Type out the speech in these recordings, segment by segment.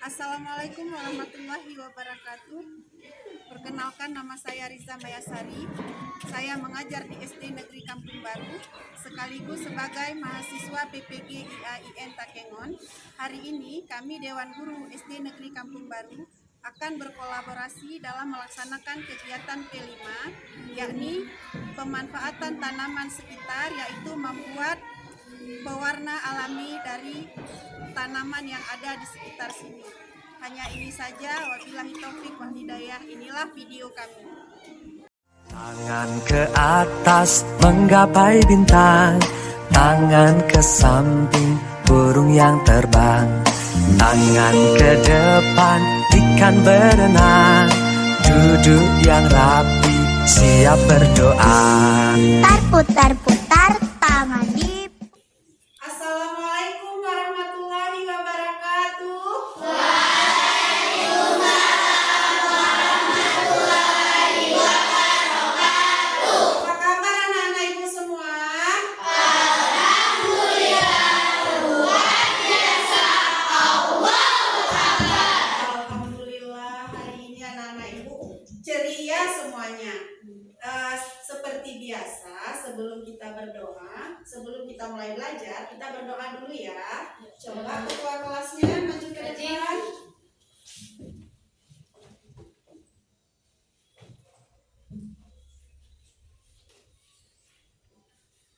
Assalamualaikum warahmatullahi wabarakatuh. Perkenalkan, nama saya Riza Mayasari. Saya mengajar di SD Negeri Kampung Baru sekaligus sebagai mahasiswa PPG IAIN Takengon. Hari ini kami Dewan Guru SD Negeri Kampung Baru akan berkolaborasi dalam melaksanakan kegiatan P5, yakni pemanfaatan tanaman sekitar, yaitu membuat pewarna alami dari tanaman yang ada di sekitar sini. Hanya ini saja, wabillahi taufik wal hidayah. Inilah video kami. Tangan ke atas menggapai bintang, tangan ke samping burung yang terbang, tangan ke depan ikan berenang, duduk yang rapi siap berdoa. Putar-putar tangan di. Assalamualaikum warahmatullahi wabarakatuh. Apa kabar anak-anak ibu semua? Alhamdulillah, hari ini anak-anak ibu ceria semuanya. Seperti biasa, sebelum kita berdoa, sebelum kita mulai belajar, kita berdoa dulu ya. Coba ketua kelasnya maju ke depan.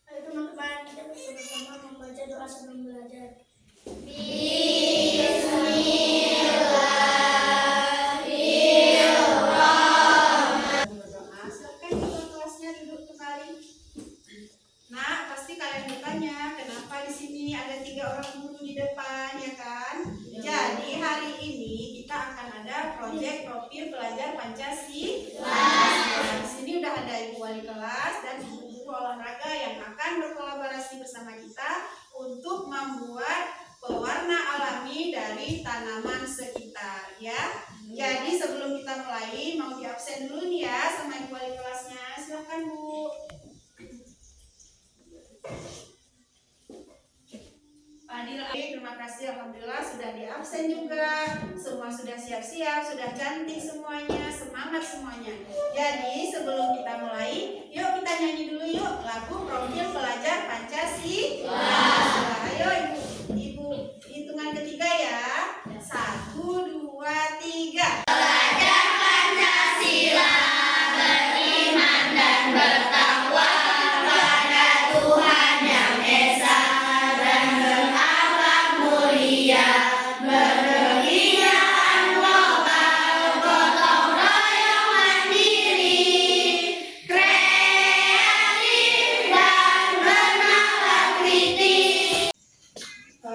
Ayo teman-teman, kita bersama-sama membaca doa sebelum belajar. Berdoa, silakan ketua kelasnya duduk kembali. Nah, pasti kalian bertanya, kenapa di sini ada 3 orang guru di depan, ya kan? Jadi hari ini kita akan ada proyek profil pelajar Pancasila. Di sini udah ada ibu wali kelas dan ibu guru olahraga yang akan berkolaborasi bersama kita untuk membuat pewarna alami dari tanaman sekitar, ya. Jadi sebelum kita mulai, mau di absen dulu nih ya sama ibu wali kelasnya. Silakan Bu. Fadil, terima kasih, alhamdulillah sudah di absen juga. Semua sudah siap-siap, sudah cantik semuanya, semangat semuanya. Jadi sebelum kita mulai, yuk kita nyanyi dulu yuk lagu profil pelajar Pancasila. Ayo ibu, hitungan ketiga ya. 1, 2, 3.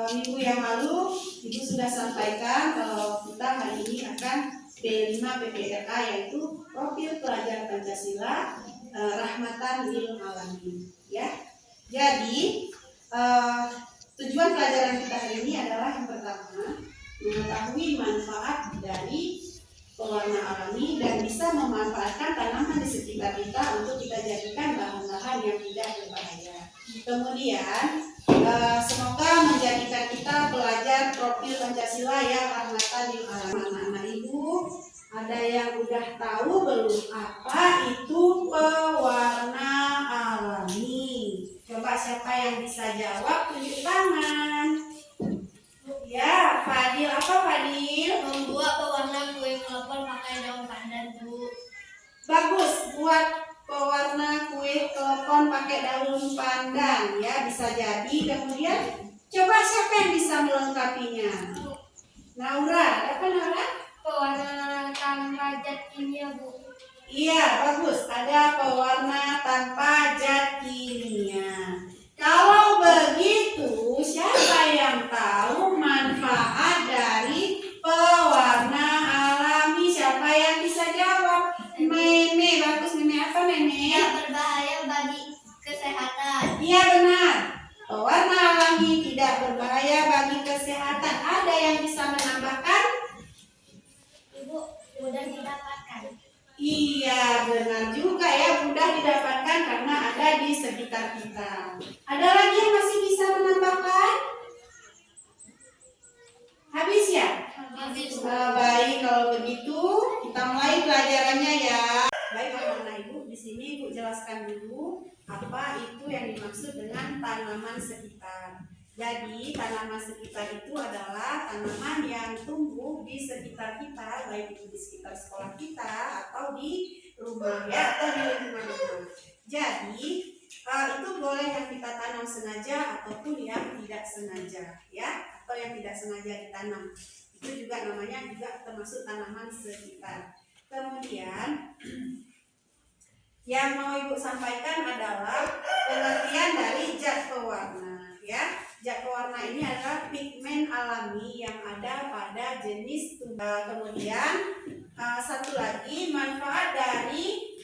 Minggu yang lalu Ibu sudah sampaikan kalau kita hari ini akan B5 PPRA, yaitu profil pelajar Pancasila rahmatan lil alamin, ya. Jadi tujuan pelajaran kita hari ini adalah yang pertama, mengetahui manfaat dari pewarna alami dan bisa memanfaatkan tanaman di sekitar kita untuk kita jadikan bahan-bahan yang tidak berbahaya. Kemudian semoga menjadikan kita pelajar profil Pancasila yang rahmatan lil alamin. Anak-anak ibu, ada yang udah tahu belum apa itu pewarna alami? Coba siapa yang bisa jawab, tunjuk tangan. Ya, Fadil, apa Fadil? Membuat pewarna kue klepon pakai daun pandan, Bu. Bagus, buat pewarna kue klepon pakai daun pandan, ya, bisa jadi. Kemudian coba siapa yang bisa melengkapinya? Naura, ada apa Naura? Pewarna tanpa zat kimia, Bu. Iya, bagus, ada pewarna tanpa zat kimia. Kalau begitu, siapa yang tahu manfaat dari pewarna alami? Siapa yang bisa jawab? Meme, bagus. Meme apa Meme? Tidak berbahaya bagi kesehatan. Iya benar. Pewarna alami tidak berbahaya bagi kesehatan. Ada yang bisa menambahkan? Ibu, mudah didapatkan. Iya, benar juga ya, mudah didapatkan karena ada di sekitar kita. Ada lagi yang masih bisa menambahkan? Habis ya? Habis. jelaskan dulu apa itu yang dimaksud dengan tanaman sekitar. Jadi tanaman sekitar itu adalah tanaman yang tumbuh di sekitar kita, baik itu di sekitar sekolah kita atau di rumah ya, atau di lingkungan rumah. Jadi itu boleh yang kita tanam sengaja ataupun yang tidak sengaja ya, atau yang tidak sengaja ditanam. Itu juga namanya juga termasuk tanaman sekitar. Kemudian yang mau Ibu sampaikan adalah pengertian dari zat pewarna ya. Zat pewarna ini adalah pigmen alami yang ada pada jenis tumbuhan. Kemudian satu lagi manfaat dari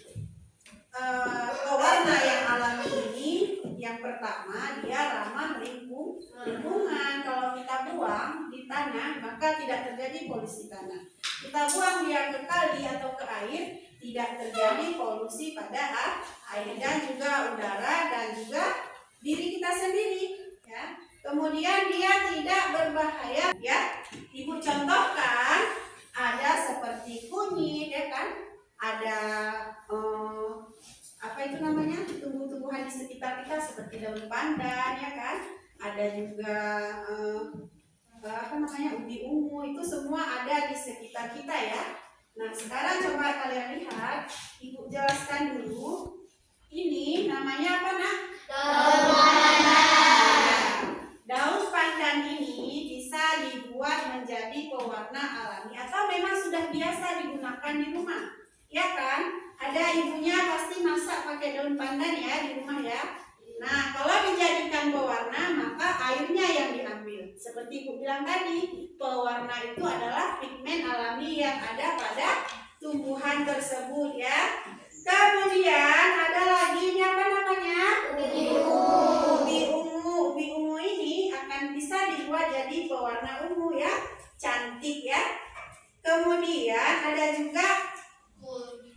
pewarna yang alami ini, yang pertama dia ramah lingkungan. Kalau kita buang di tanah maka tidak terjadi polusi tanah. Kita buang dia ke kali atau ke air, tidak terjadi polusi pada air dan juga udara dan juga diri kita sendiri ya. Kemudian dia tidak berbahaya ya. Ibu contohkan ada seperti kunyit ya kan, ada apa itu namanya, tumbuh-tumbuhan di sekitar kita seperti daun pandan ya kan, ada juga apa namanya, ubi ungu, itu semua ada di sekitar kita ya. Nah sekarang coba kalian lihat, Ibu jelaskan dulu ini namanya apa nak? Daun pandan. Daun pandan ini bisa dibuat menjadi pewarna alami atau memang sudah biasa digunakan di rumah ya kan. Ada ibunya pasti masak pakai daun pandan ya di rumah ya. Nah kalau dijadikan pewarna maka airnya yang diambil. Seperti Ibu bilang tadi, pewarna itu adalah pigmen alami yang ada pada tumbuhan tersebut ya. Kemudian ada lagi ini apa namanya? Ubi ungu. Ubi ungu ini akan bisa dibuat jadi pewarna ungu ya, cantik ya. Kemudian ada juga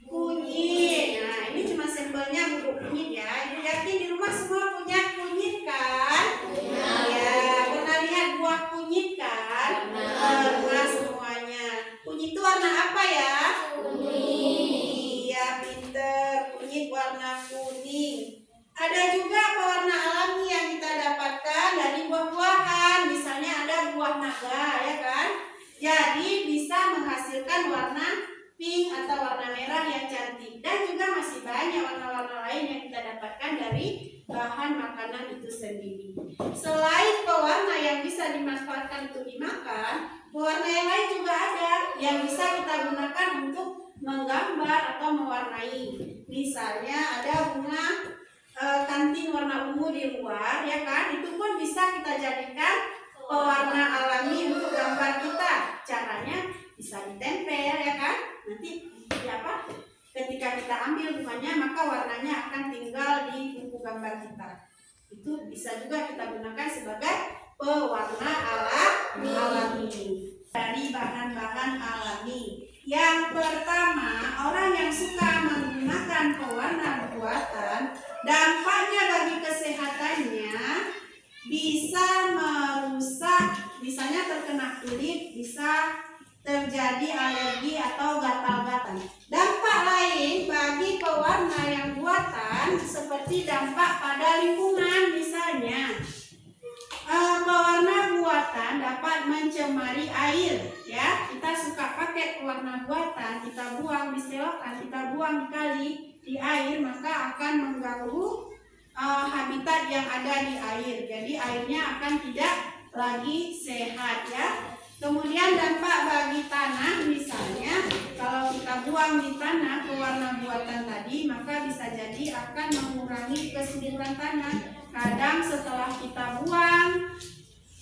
kunyit. Nah ini cuma sampelnya bubuk kunyit ya. Ibu yakin di rumah semua punya kunyit kan? Ya, pernah lihat buah kunyit kan? Pernah semuanya. Kunyit itu warna apa ya? Kuning. Iya pinter, kunyit warna kuning. Ada juga pewarna alami yang kita dapatkan dari buah-buahan. Misalnya ada buah naga ya kan? Jadi bisa menghasilkan warna pink atau warna merah yang cantik, dan juga masih banyak warna-warna lain yang kita dapatkan dari bahan makanan itu sendiri. Selain pewarna yang bisa dimanfaatkan untuk dimakan, pewarna yang lain juga ada yang bisa kita gunakan untuk menggambar atau mewarnai. Misalnya ada bunga kantin warna ungu di luar ya kan, itu pun bisa kita jadikan pewarna alami untuk gambar kita. Caranya bisa ditempel ya kan, nanti apa, ketika kita ambil bunganya maka warnanya akan tinggal di buku gambar kita. Itu bisa juga kita gunakan sebagai pewarna alami dari bahan-bahan alami. Yang pertama, orang yang suka menggunakan pewarna buatan, dampaknya bagi kesehatannya bisa merusak, misalnya terkena kulit, bisa terjadi alergi atau gatal-gatal. Dampak lain bagi pewarna yang buatan seperti dampak pada lingkungan, misalnya pewarna buatan dapat mencemari air ya. Kita suka pakai pewarna buatan, kita buang di selokan, kita buang di kali, di air, maka akan mengganggu habitat yang ada di air. Jadi airnya akan tidak lagi sehat ya. Kemudian dampak bagi tanah, misalnya kalau kita buang di tanah pewarna buatan tadi, maka bisa jadi akan mengurangi kesuburan tanah. Kadang setelah kita buang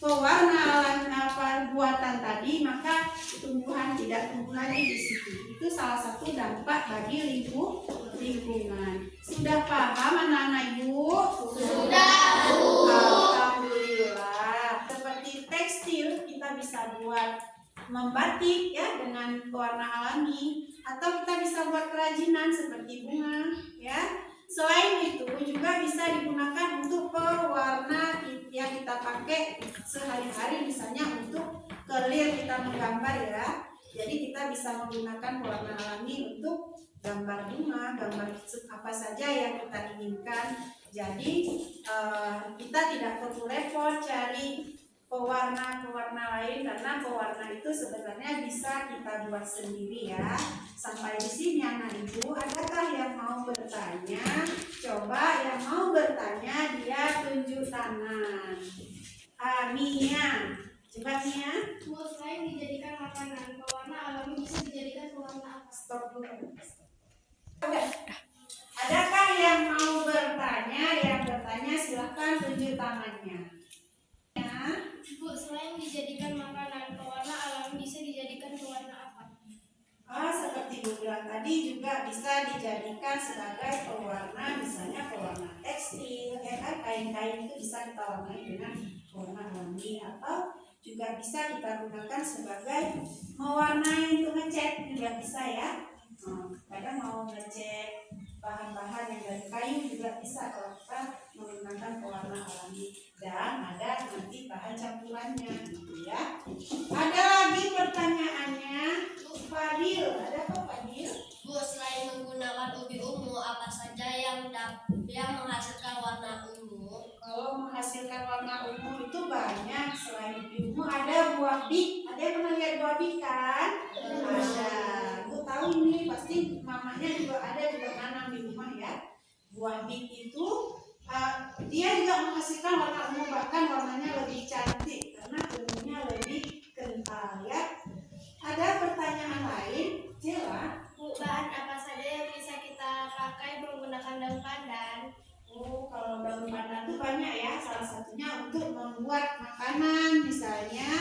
pewarna buatan tadi, maka tumbuhan tidak tumbuh lagi di situ. Itu salah satu dampak bagi lingkungan. Sudah paham anak-anak Ibu? Sudah, Bu. Alhamdulillah. Seperti tekstil kita bisa buat membatik ya dengan pewarna alami, atau kita bisa buat kerajinan seperti bunga ya. Selain itu juga bisa digunakan untuk pewarna yang kita pakai sehari-hari, misalnya untuk kelir kita menggambar ya. Jadi kita kita bisa menggunakan pewarna alami untuk gambar bunga, gambar apa saja yang kita inginkan. Jadi kita tidak perlu repot cari pewarna lain, karena pewarna itu sebenarnya bisa kita buat sendiri ya. Sampai di sini anak ibu, adakah yang mau bertanya? Coba yang mau bertanya dia tunjuk tangan. Mia, coba Mia. Bu, selain dijadikan makanan, pewarna alami bisa dijadikan pewarna apa? Stop dulu. Adakah yang mau bertanya? Yang bertanya silahkan tunjuk tangannya. Bu, selain dijadikan makanan, pewarna alami bisa dijadikan pewarna apa? Seperti Bu bilang tadi, juga bisa dijadikan sebagai pewarna, misalnya pewarna tekstil, ya kan, kain-kain itu bisa kita warnai dengan pewarna alami, atau juga bisa kita gunakan sebagai mewarnai untuk ngecat juga bisa ya. Kadang mau ngecat bahan-bahan yang dari kayu juga bisa kalau kita menggunakan pewarna alami, dan ada nanti bahan campurannya gitu ya. Ada lagi pertanyaannya, Fadil, ada apa Fadil? Bu, selain menggunakan ubi ungu, apa saja yang menghasilkan warna ungu? Kalau menghasilkan warna ungu itu banyak. Selain ubi ungu ada buah bik. Ada yang pernah lihat buah bik kan? Ada. Bu tahu ini pasti mamanya juga ada juga nanam di rumah ya. Buah bik itu dia juga menghasilkan warna ungu, bahkan warnanya lebih cantik karena ungunya lebih kental ya. Ada pertanyaan lain? Jela? Bu, bahan apa saja yang bisa kita pakai menggunakan daun pandan? Kalau daun pandan itu banyak ya. Salah satunya untuk membuat makanan, misalnya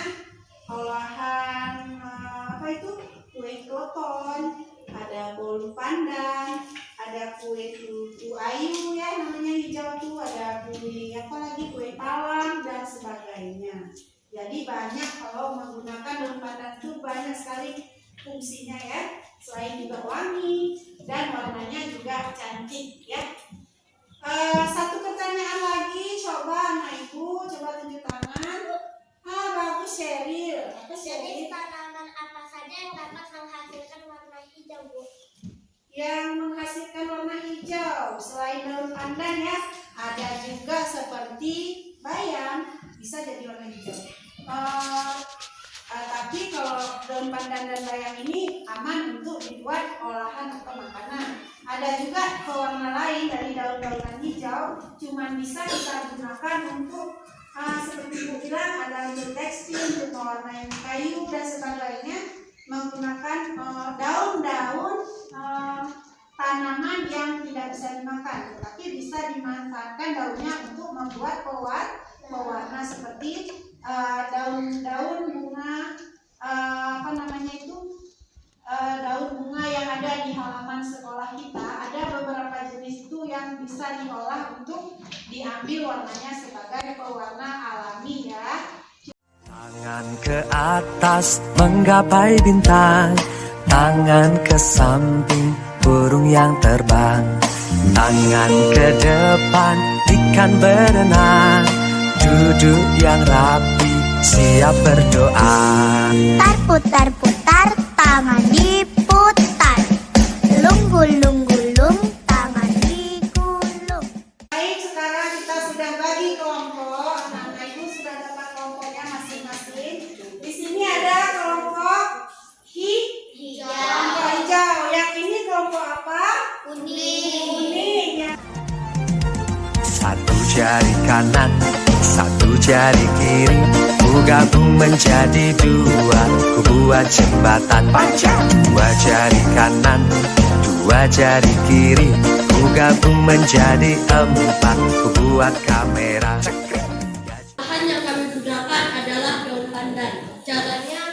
olahan apa itu, kue keloton, ada bolu pandan, ada kue tutu ayu ya namanya hijau tuh, ada kue apa lagi, kue talam dan sebagainya. Jadi banyak kalau menggunakan daun pandan itu banyak sekali fungsinya ya. Selain juga wangi dan warnanya juga cantik ya. Satu pertanyaan lagi, coba anak ibu, coba tunjuk tangan. Bagus Sheryl. Apa Sheryl? Tanaman apa saja yang dapat menghasilkan warna hijau, Bu? Yang menghasilkan warna hijau selain daun pandan ya, ada juga seperti bayam, bisa jadi warna hijau. Tapi kalau daun pandan dan bayam ini aman untuk dibuat olahan atau makanan. Ada juga pewarna lain dari daun-daunan hijau, cuman bisa kita gunakan untuk seperti Bu bilang, ada untuk tekstil, untuk mewarnai kayu dan sebagainya, menggunakan daun-daun tanaman yang tidak bisa dimakan, tetapi bisa dimanfaatkan daunnya untuk membuat pewarna seperti daun-daun bunga, apa namanya itu, daun bunga yang ada di halaman sekolah kita. Ada beberapa jenis itu yang bisa diolah untuk diambil warnanya sebagai pewarna alami ya. Tangan ke atas menggapai bintang, tangan ke samping burung yang terbang, tangan ke depan ikan berenang, duduk yang rapi siap berdoa. Putar-putar, tangan diputar. Lunggul-lunggulung, tangan digulung. Baik, sekarang kita sudah bagi kelompok. Anak-anak ibu sudah dapat kelompoknya masing-masing. Di sini ada kelompok Hijau. kelompok hijau. Yang ini kelompok apa? Kuning. Kuning ya. Satu jari kanan, satu jari kiri, ku gabung menjadi dua, ku buat jembatan panjang. Dua jari kanan, dua jari kiri, ku gabung menjadi empat, ku buat kamera. Bahan yang kami gunakan adalah daun pandan. Caranya,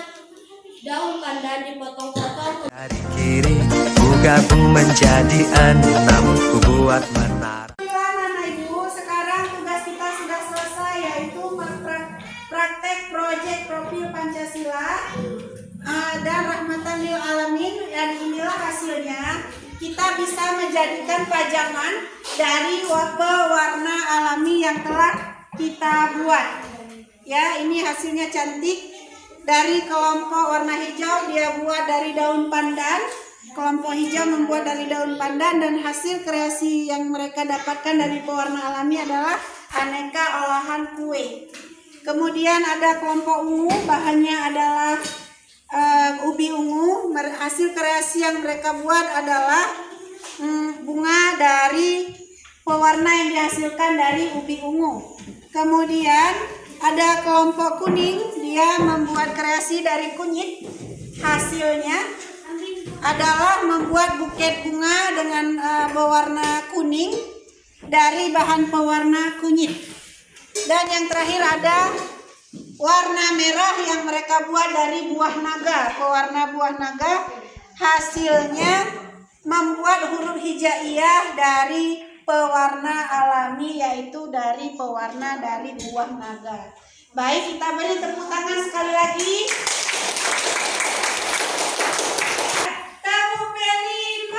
daun pandan dipotong-potong. Jari kiri, ku gabung menjadi enam, ku buat menara. Anak ibu, sekarang tugas kita sudah selesai, yaitu praktek proyek profil Pancasila dan rahmatan lil alamin. Dan inilah hasilnya. Kita bisa menjadikan pajangan dari pewarna alami yang telah kita buat. Ya, ini hasilnya cantik. dari kelompok warna hijau dia buat dari daun pandan. Kelompok hijau membuat dari daun pandan dan hasil kreasi yang mereka dapatkan dari pewarna alami adalah aneka olahan kue. Kemudian ada kelompok ungu, bahannya adalah ubi ungu. Hasil kreasi yang mereka buat adalah bunga dari pewarna yang dihasilkan dari ubi ungu. Kemudian ada kelompok kuning, dia membuat kreasi dari kunyit. Hasilnya adalah membuat buket bunga dengan berwarna kuning dari bahan pewarna kunyit. Dan yang terakhir ada warna merah yang mereka buat dari buah naga. Pewarna buah naga hasilnya membuat huruf hijaiyah dari pewarna alami, yaitu dari pewarna dari buah naga. Baik, kita beri tepuk tangan sekali lagi. Tamu P5.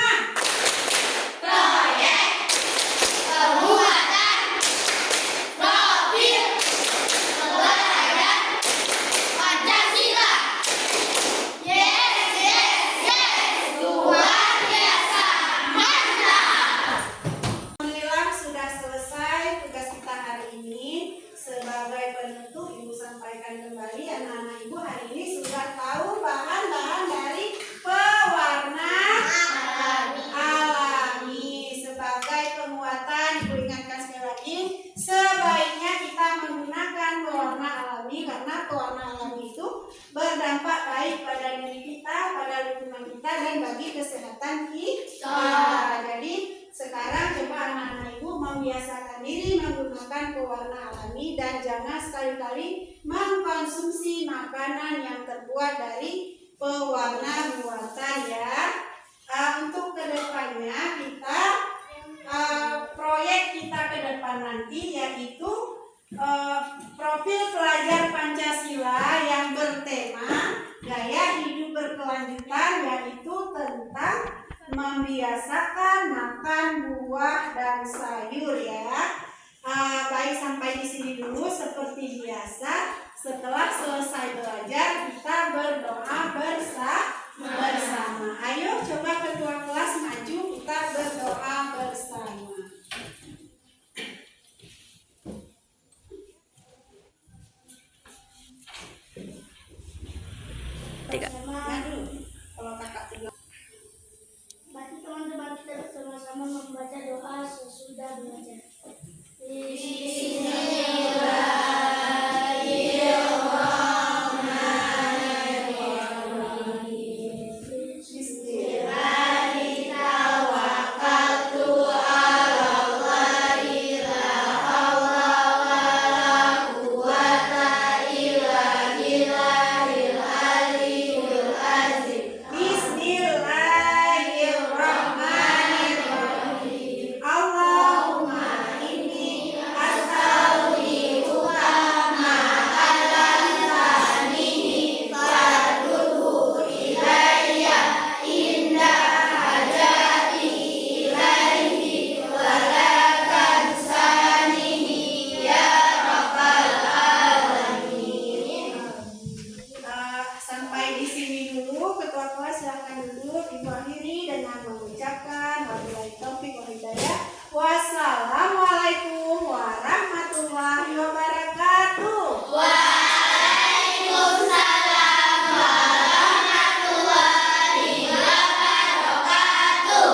Proyek pembuatan profil pelajar Pancasila. Yes, yes, yes. Luar biasa. Mantap. Alhamdulillah sudah selesai tugas kita hari ini. Sebagai penutup, Ibu sampaikan kembali, anak-anak Ibu hari ini sudah tahu bahan-bahan dari pewarna alami. Sebagai penguatan, Ibu ingatkan sekali lagi, sebaiknya kita menggunakan pewarna alami karena pewarna alami itu berdampak baik pada diri kita, pada lingkungan kita, dan bagi kesehatan kita. Jadi sekarang coba anak-anak Ibu membiasakan diri menggunakan pewarna alami dan jangan sekali-kali mengkonsumsi makanan yang terbuat dari pewarna buatan ya. Untuk kedepannya kita proyek kita ke depan nanti yaitu profil pelajar Pancasila yang bertema gaya hidup berkelanjutan, yaitu tentang membiasakan makan buah dan sayur ya. Baik, sampai di sini dulu seperti biasa. Setelah selesai belajar kita berdoa bersama. Ayo coba ketua kelas maju, kita berdoa bersama. Maju. Kalau kakak tinggal. Mari teman-teman kita bersama-sama membaca doa sesudah belajar. Bismillahirrahmanirrahim. Allahumma inni astaudi'uka ma 'allamtanihi fardhu ilayya inda hajati ilaihi wa la tansanihi ya rabbal alamin. Sampai di sini dulu, ketua kelas silahkan duduk. Ibu akhiri dengan mengucapkan